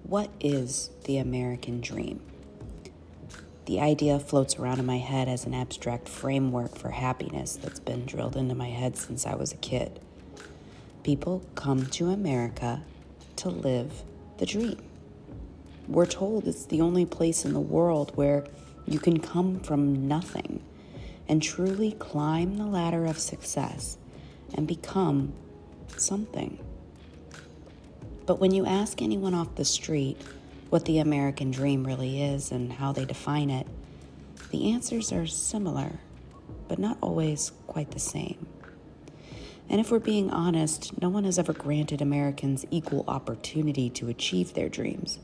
What is the American dream? The idea floats around in my head as an abstract framework for happiness that's been drilled into my head since I was a kid. People come to America to live the dream. We're told it's the only place in the world where you can come from nothing and truly climb the ladder of success and become something. But when you ask anyone off the street what the American dream really is and how they define it, the answers are similar, but not always quite the same. And if we're being honest, no one has ever granted Americans equal opportunity to achieve their dreams.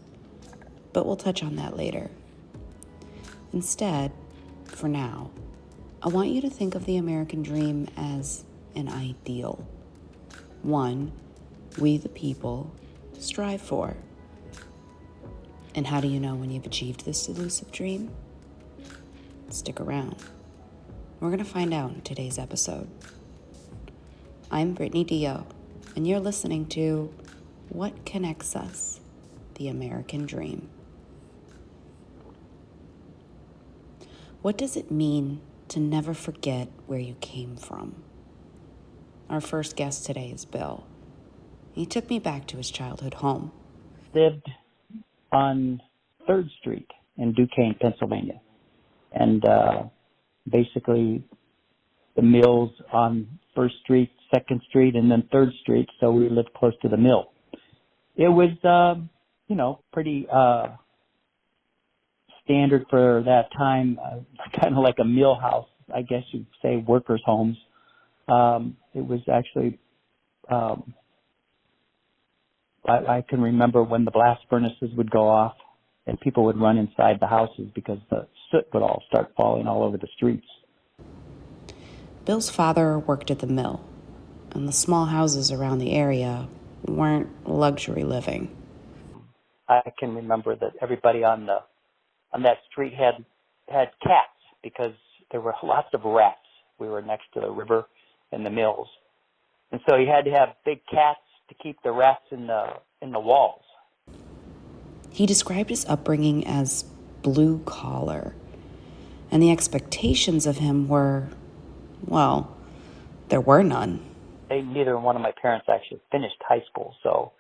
But we'll touch on that later. Instead, for now, I want you to think of the American dream as an ideal. One we the people strive for. And how do you know when you've achieved this elusive dream? Stick around. We're going to find out in today's episode. I'm Brittany Dio, and you're listening to What Connects Us? The American Dream. What does it mean to never forget where you came from? Our first guest today is Bill. He took me back to his childhood home. Lived on 3rd Street in Duquesne, Pennsylvania. And basically the mills on 1st Street, 2nd Street, and then 3rd Street, so we lived close to the mill. It was, pretty standard for that time, kind of like a mill house, I guess you'd say, workers' homes. It was actually, I can remember when the blast furnaces would go off and people would run inside the houses because the soot would all start falling all over the streets. Bill's father worked at the mill, and the small houses around the area weren't luxury living. I can remember that everybody on that street had cats because there were lots of rats. We were next to the river and the mills. And so you had to have big cats to keep the rats in the walls. He described his upbringing as blue collar, and the expectations of him were, well, there were none. Neither one of my parents actually finished high school, so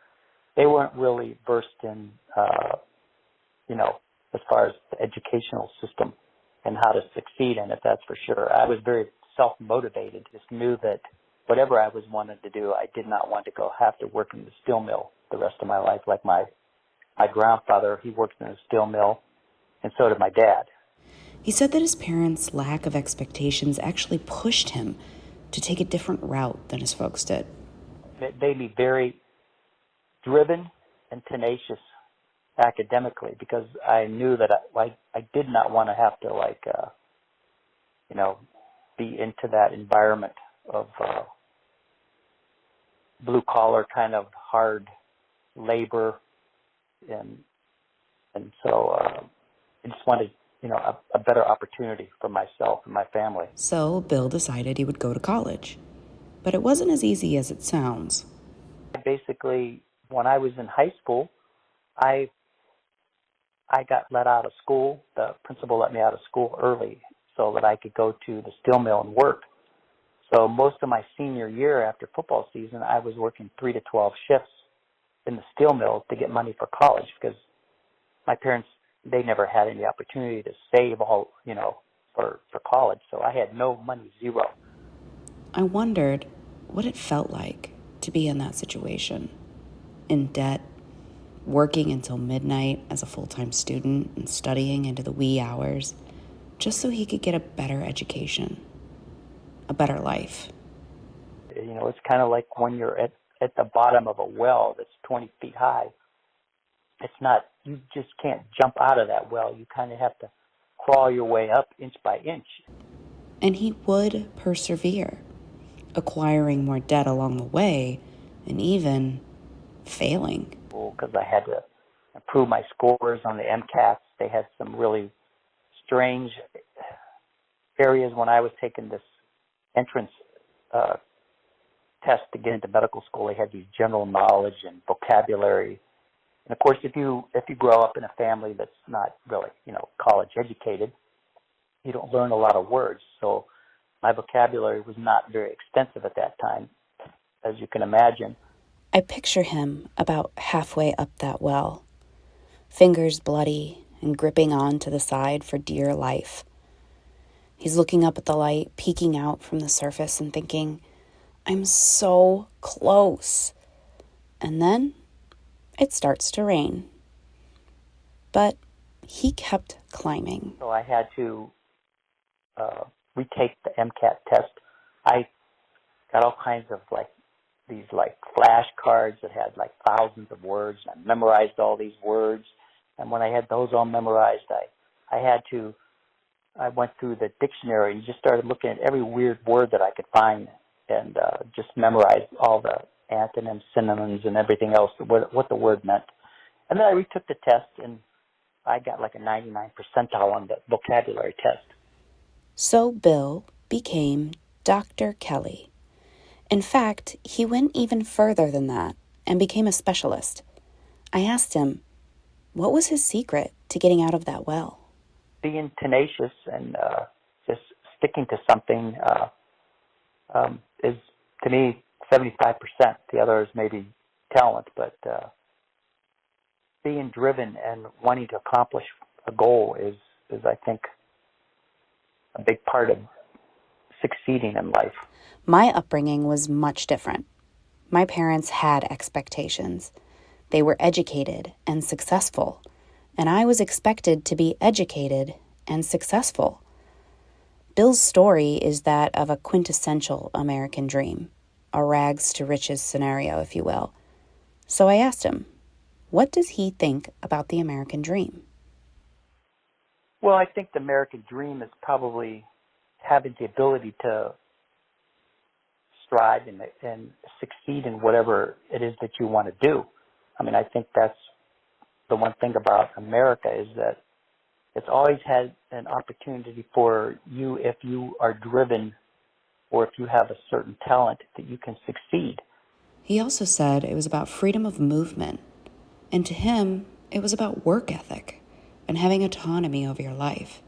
they weren't really versed in, as far as the educational system and how to succeed in it, that's for sure. I was very self-motivated, just knew that whatever I was wanting to do, I did not want to have to work in the steel mill the rest of my life. Like my grandfather, he worked in a steel mill, and so did my dad. He said that his parents' lack of expectations actually pushed him to take a different route than his folks did. It made me very driven and tenacious academically because I knew that I did not want to have to be into that environment of blue collar kind of hard labor, and so I just wanted a better opportunity for myself and my family. So Bill decided he would go to college, but it wasn't as easy as it sounds. Basically, when I was in high school, I got let out of school. The principal let me out of school early so that I could go to the steel mill and work. So most of my senior year after football season, I was working 3 to 12 shifts in the steel mill to get money for college because my parents, they never had any opportunity to save all, for college. So I had no money, zero. I wondered what it felt like to be in that situation, in debt, working until midnight as a full-time student and studying into the wee hours, just so he could get a better education, a better life. It's kind of like when you're at the bottom of a well that's 20 feet high. It's not, you just can't jump out of that well. You kind of have to crawl your way up inch by inch. And he would persevere, acquiring more debt along the way and even failing. Because I had to improve my scores on the MCATs. They had some really strange areas when I was taking this entrance test to get into medical school. They had these general knowledge and vocabulary And of course, if you grow up in a family that's not really, college educated, you don't learn a lot of words. So my vocabulary was not very extensive at that time, as you can imagine. I picture him about halfway up that well, fingers bloody and gripping on to the side for dear life. He's looking up at the light, peeking out from the surface and thinking, I'm so close. And then it starts to rain. But he kept climbing. So I had to retake the MCAT test. I got all kinds of these flashcards that had thousands of words, and I memorized all these words. And when I had those all memorized, I went through the dictionary and just started looking at every weird word that I could find, and just memorized all the antonyms, synonyms, and everything else, what the word meant. And then I retook the test, and I got a 99 percentile on the vocabulary test. So Bill became Dr. Kelly. In fact, he went even further than that and became a specialist. I asked him, what was his secret to getting out of that well? Being tenacious and just sticking to something is, to me, 75%. The other is maybe talent, but being driven and wanting to accomplish a goal is I think, a big part of succeeding in life. My upbringing was much different. My parents had expectations. They were educated and successful, and I was expected to be educated and successful. Bill's story is that of a quintessential American dream, a rags to riches scenario, if you will. So I asked him, what does he think about the American dream? Well, I think the American dream is probably having the ability to strive and succeed in whatever it is that you want to do. I mean, I think that's the one thing about America, is that it's always had an opportunity for you, if you are driven or if you have a certain talent, that you can succeed. He also said it was about freedom of movement, and to him, it was about work ethic and having autonomy over your life.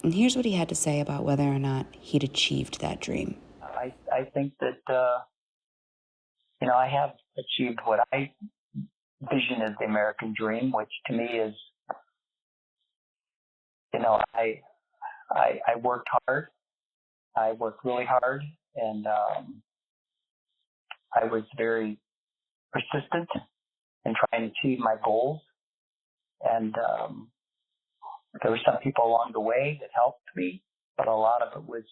And here's what he had to say about whether or not he'd achieved that dream. I think that, I have achieved what I vision as the American dream, which to me is, I worked hard. I worked really hard, and I was very persistent in trying to achieve my goals. And there were some people along the way that helped me, but a lot of it was,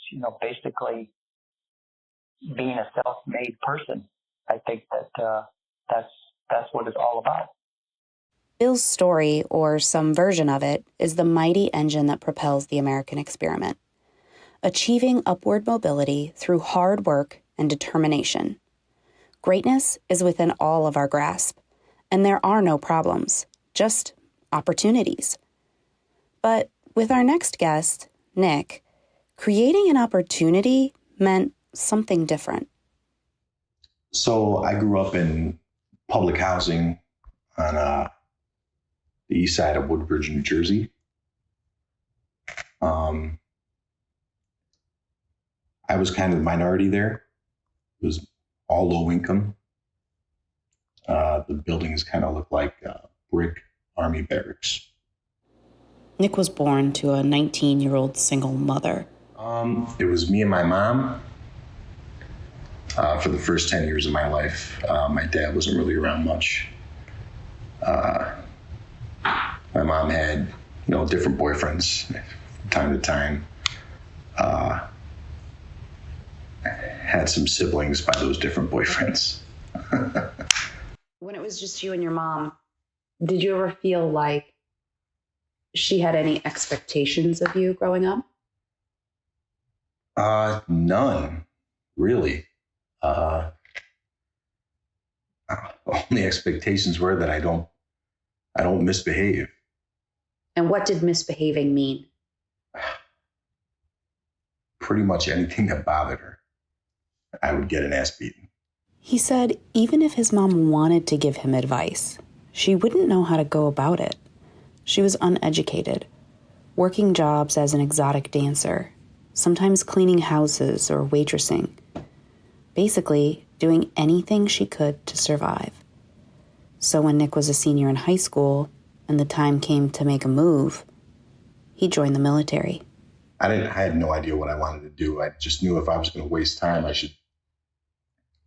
basically being a self-made person. I think that that's what it's all about. Bill's story, or some version of it, is the mighty engine that propels the American experiment, achieving upward mobility through hard work and determination. Greatness is within all of our grasp, and there are no problems, just opportunities. But with our next guest, Nick, creating an opportunity meant something different. So I grew up in public housing on the east side of Woodbridge, New Jersey. I was kind of the minority there. It was all low income. The buildings kind of looked like brick army barracks. Nick was born to a 19-year-old single mother. It was me and my mom for the first 10 years of my life. My dad wasn't really around much. My mom had, different boyfriends from time to time. Had some siblings by those different boyfriends. When it was just you and your mom, did you ever feel like she had any expectations of you growing up? None, really. Only expectations were that I don't misbehave. And what did misbehaving mean? Pretty much anything that bothered her, I would get an ass beating. He said even if his mom wanted to give him advice, she wouldn't know how to go about it. She was uneducated, working jobs as an exotic dancer, sometimes cleaning houses or waitressing. Basically, doing anything she could to survive. So when Nick was a senior in high school and the time came to make a move, he joined the military. I had no idea what I wanted to do. I just knew if I was going to waste time, I should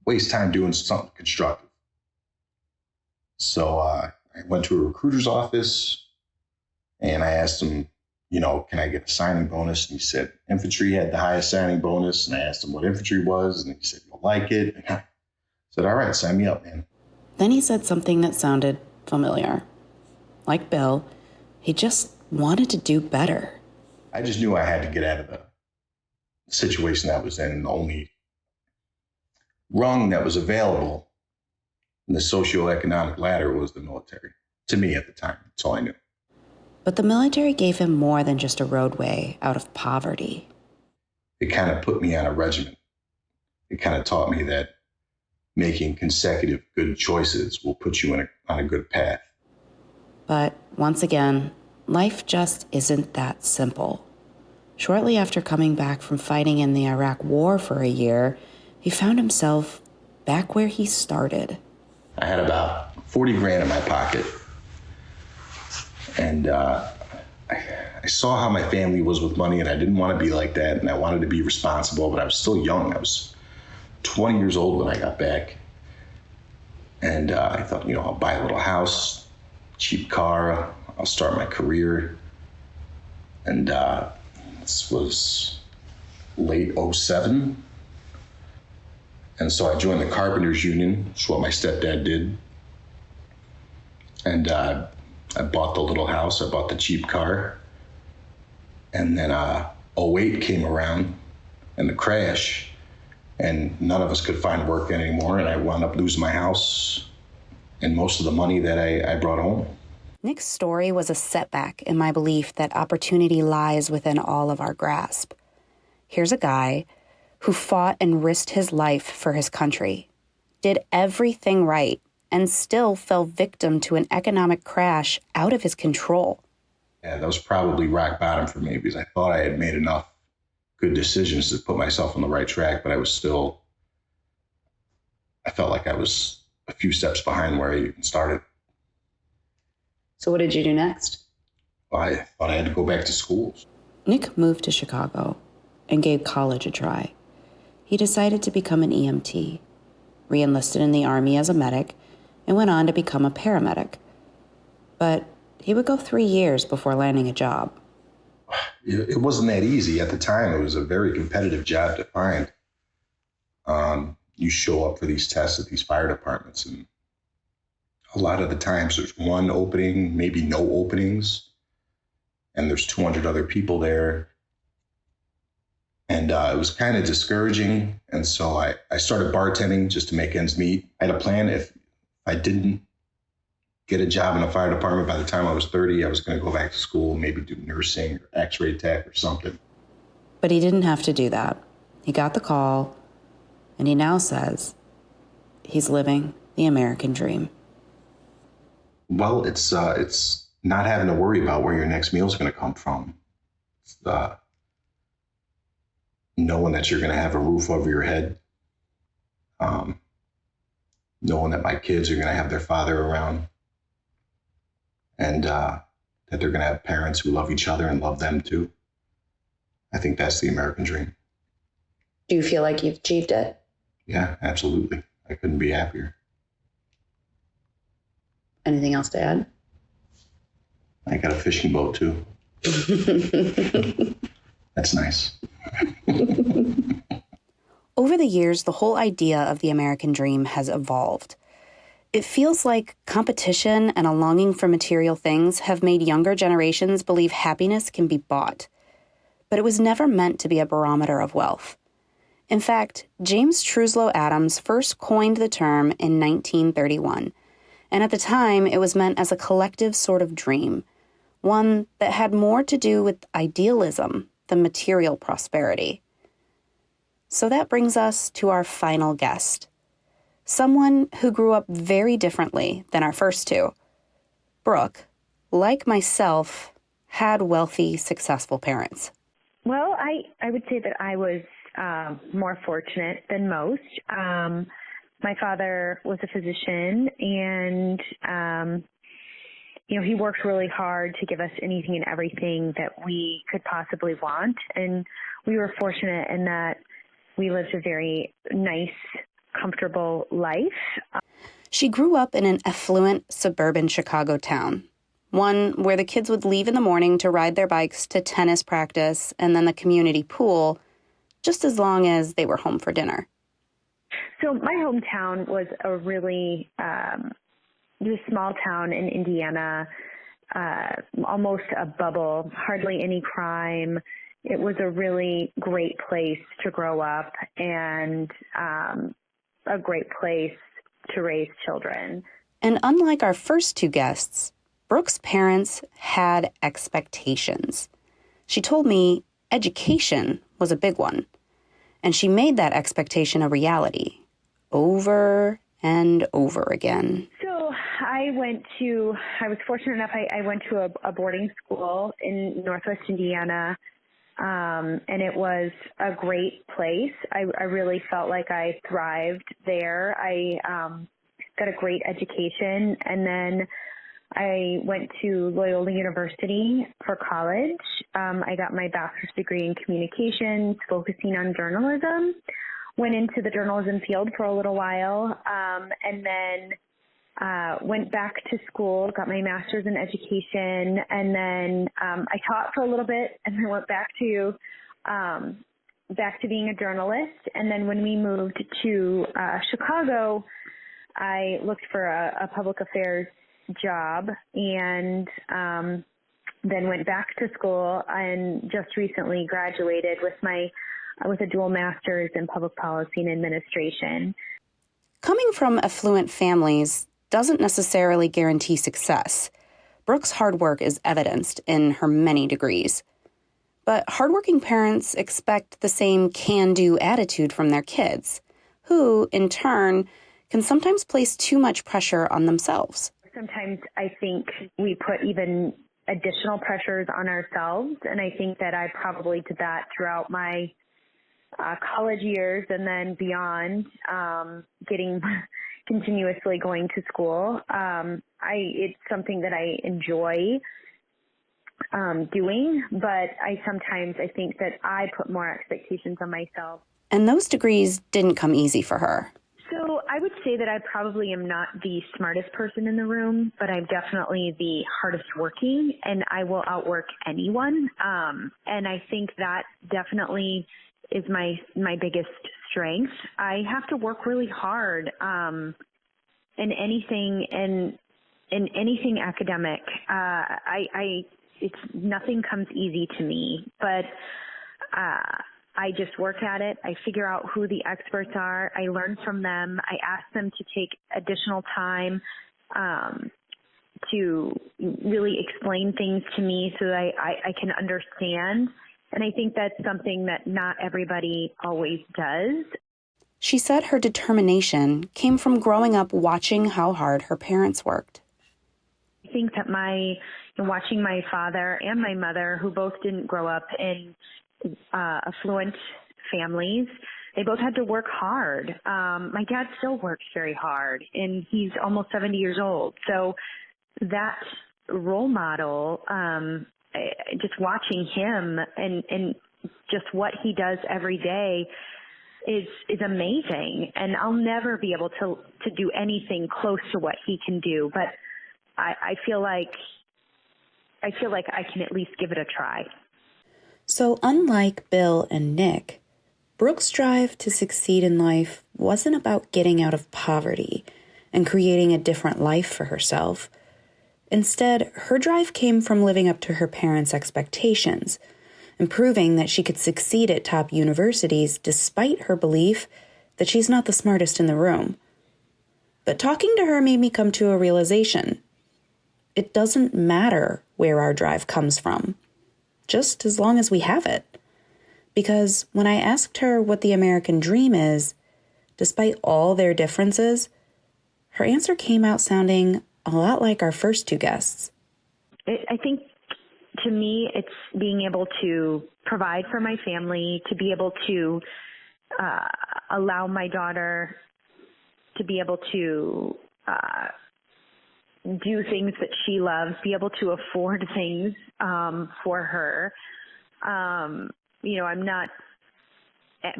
waste time doing something constructive. So I went to a recruiter's office and I asked him, can I get a signing bonus? And he said infantry had the highest signing bonus. And I asked him what infantry was. And he said, you'll like it. And I said, all right, sign me up, man. Then he said something that sounded familiar. Like Bill, he just wanted to do better. I just knew I had to get out of the situation that I was in. And the only rung that was available in the socioeconomic ladder was the military. To me at the time, that's all I knew. But the military gave him more than just a roadway out of poverty. It kind of put me on a regimen. It kind of taught me that making consecutive good choices will put you on a good path. But once again, life just isn't that simple. Shortly after coming back from fighting in the Iraq War for a year, he found himself back where he started. I had about 40 grand in my pocket. And I saw how my family was with money, and I didn't want to be like that, and I wanted to be responsible, but I was still young. I was 20 years old when I got back. And I thought, I'll buy a little house, cheap car, I'll start my career. And this was late 2007. And so I joined the Carpenters Union, which is what my stepdad did. And I bought the little house, I bought the cheap car. And then 2008 came around and the crash, and none of us could find work anymore. And I wound up losing my house and most of the money that I brought home. Nick's story was a setback in my belief that opportunity lies within all of our grasp. Here's a guy who fought and risked his life for his country, did everything right, and still fell victim to an economic crash out of his control. Yeah, that was probably rock bottom for me because I thought I had made enough good decisions to put myself on the right track, but I felt like I was a few steps behind where I even started. So what did you do next? Well, I thought I had to go back to school. Nick moved to Chicago and gave college a try. He decided to become an EMT, re-enlisted in the Army as a medic, and went on to become a paramedic. But he would go 3 years before landing a job. It wasn't that easy. At the time, it was a very competitive job to find. You show up for these tests at these fire departments, and a lot of the times there's one opening, maybe no openings, and there's 200 other people there. And it was kind of discouraging. And so I started bartending just to make ends meet. I had a plan. If I didn't get a job in a fire department by the time I was 30, I was going to go back to school, maybe do nursing or x-ray tech or something. But he didn't have to do that. He got the call, and he now says he's living the American dream. Well, it's not having to worry about where your next meal is going to come from. It's knowing that you're going to have a roof over your head. Knowing that my kids are going to have their father around. And that they're going to have parents who love each other and love them too. I think that's the American dream. Do you feel like you've achieved it? Yeah, absolutely. I couldn't be happier. Anything else to add? I got a fishing boat too. That's nice. Over the years, the whole idea of the American dream has evolved. It feels like competition and a longing for material things have made younger generations believe happiness can be bought. But it was never meant to be a barometer of wealth. In fact, James Truslow Adams first coined the term in 1931, and at the time it was meant as a collective sort of dream, one that had more to do with idealism than material prosperity. So that brings us to our final guest, someone who grew up very differently than our first two, Brooke, like myself, had wealthy, successful parents. Well, I would say that I was more fortunate than most. My father was a physician, and he worked really hard to give us anything and everything that we could possibly want. And we were fortunate in that we lived a very nice, comfortable life. She grew up in an affluent suburban Chicago town, one where the kids would leave in the morning to ride their bikes to tennis practice and then the community pool, just as long as they were home for dinner. So my hometown was a really small town in Indiana, almost a bubble, hardly any crime. It was a really great place to grow up and a great place to raise children. And unlike our first two guests, Brooke's parents had expectations. She told me education was a big one, and she made that expectation a reality over and over again. So I was fortunate enough, I went to a boarding school in Northwest Indiana, and it was a great place. I really felt like I thrived there. I got a great education, and then I went to Loyola University for college. I got my bachelor's degree in communications, focusing on journalism. Went into the journalism field for a little while, and then went back to school, got my master's in education, and then I taught for a little bit, and then went back to being a journalist. And then when we moved to Chicago, I looked for a public affairs job, and then went back to school and just recently graduated with a dual master's in public policy and administration. Coming from affluent families doesn't necessarily guarantee success. Brooke's hard work is evidenced in her many degrees. But hardworking parents expect the same can-do attitude from their kids, who, in turn, can sometimes place too much pressure on themselves. Sometimes I think we put even additional pressures on ourselves, and I think that I probably did that throughout my college years and then beyond, continuously going to school. It's something that I enjoy doing, but I think that I put more expectations on myself. And those degrees didn't come easy for her. So I would say that I probably am not the smartest person in the room, but I'm definitely the hardest working, and I will outwork anyone. And I think that definitely is my biggest strength. I have to work really hard in anything academic. Nothing comes easy to me, but I just work at it. I figure out who the experts are. I learn from them. I ask them to take additional time to really explain things to me so that I can understand. And I think that's something that not everybody always does. She said her determination came from growing up watching how hard her parents worked. I think that watching my father and my mother, who both didn't grow up in affluent families, they both had to work hard. My dad still works very hard, and he's almost 70 years old. So that role model, just watching him and just what he does every day is amazing. And I'll never be able to do anything close to what he can do, but I feel like I can at least give it a try. So unlike Bill and Nick, Brooke's drive to succeed in life wasn't about getting out of poverty and creating a different life for herself. Instead, her drive came from living up to her parents' expectations and proving that she could succeed at top universities despite her belief that she's not the smartest in the room. But talking to her made me come to a realization. It doesn't matter where our drive comes from, just as long as we have it. Because when I asked her what the American dream is, despite all their differences, her answer came out sounding a lot like our first two guests. I think to me, it's being able to provide for my family, to be able to allow my daughter to be able to do things that she loves, be able to afford things for her. I'm not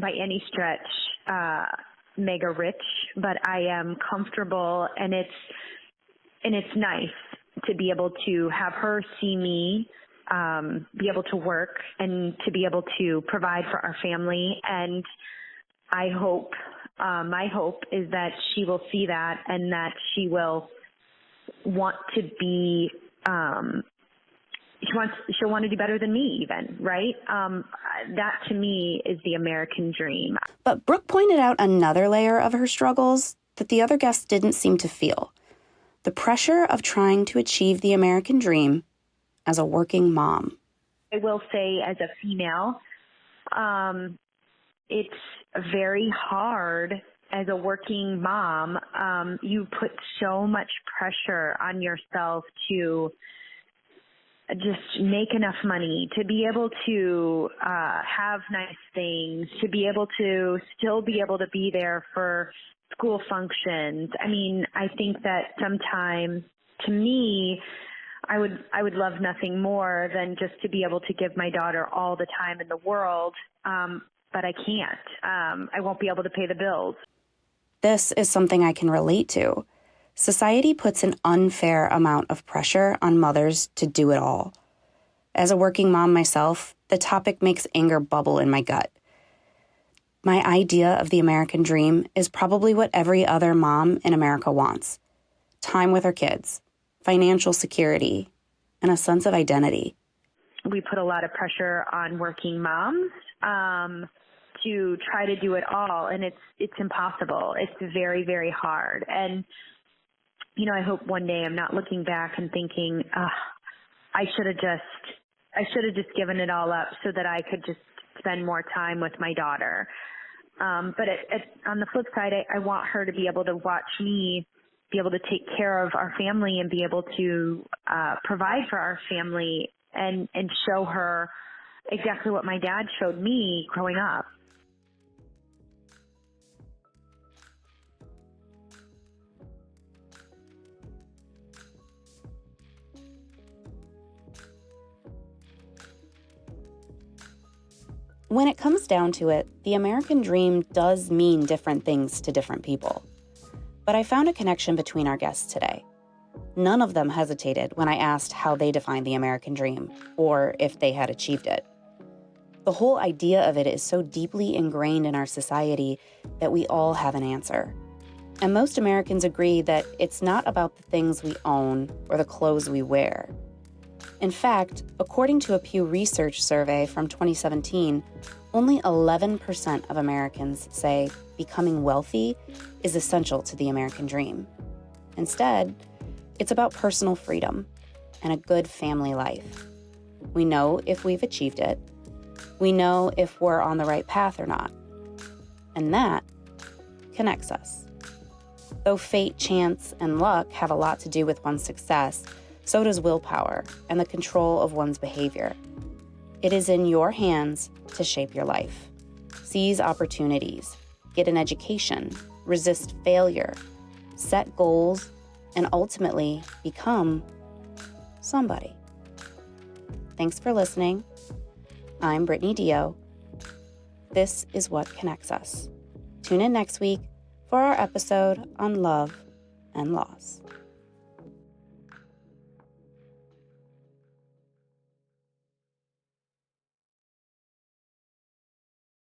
by any stretch mega rich, but I am comfortable, and it's nice to be able to have her see me, be able to work and to be able to provide for our family. And I hope, my hope is that she will see that and that she will want to be, she'll want to do better than me even, right? That to me is the American dream. But Brooke pointed out another layer of her struggles that the other guests didn't seem to feel. The pressure of trying to achieve the American dream as a working mom. I will say, as a female, it's very hard as a working mom. You put so much pressure on yourself to just make enough money, to be able to have nice things, to be able to still be able to be there for school functions. I mean, I think that sometimes, to me, I would love nothing more than just to be able to give my daughter all the time in the world, but I can't. I won't be able to pay the bills. This is something I can relate to. Society puts an unfair amount of pressure on mothers to do it all. As a working mom myself, the topic makes anger bubble in my gut. My idea of the American dream is probably what every other mom in America wants: time with her kids, financial security, and a sense of identity. We put a lot of pressure on working moms to try to do it all, and it's impossible. It's very, very hard. And I hope one day I'm not looking back and thinking, I should have just given it all up so that I could just spend more time with my daughter. But on the flip side, I want her to be able to watch me be able to take care of our family and be able to provide for our family and show her exactly what my dad showed me growing up. When it comes down to it, the American dream does mean different things to different people. But I found a connection between our guests today. None of them hesitated when I asked how they defined the American dream, or if they had achieved it. The whole idea of it is so deeply ingrained in our society that we all have an answer. And most Americans agree that it's not about the things we own or the clothes we wear. In fact, according to a Pew Research survey from 2017, only 11% of Americans say becoming wealthy is essential to the American dream. Instead, it's about personal freedom and a good family life. We know if we've achieved it. We know if we're on the right path or not. And that connects us. Though fate, chance, and luck have a lot to do with one's success, so does willpower and the control of one's behavior. It is in your hands to shape your life. Seize opportunities, get an education, resist failure, set goals, and ultimately become somebody. Thanks for listening. I'm Brittany Dio. This is What Connects Us. Tune in next week for our episode on love and loss.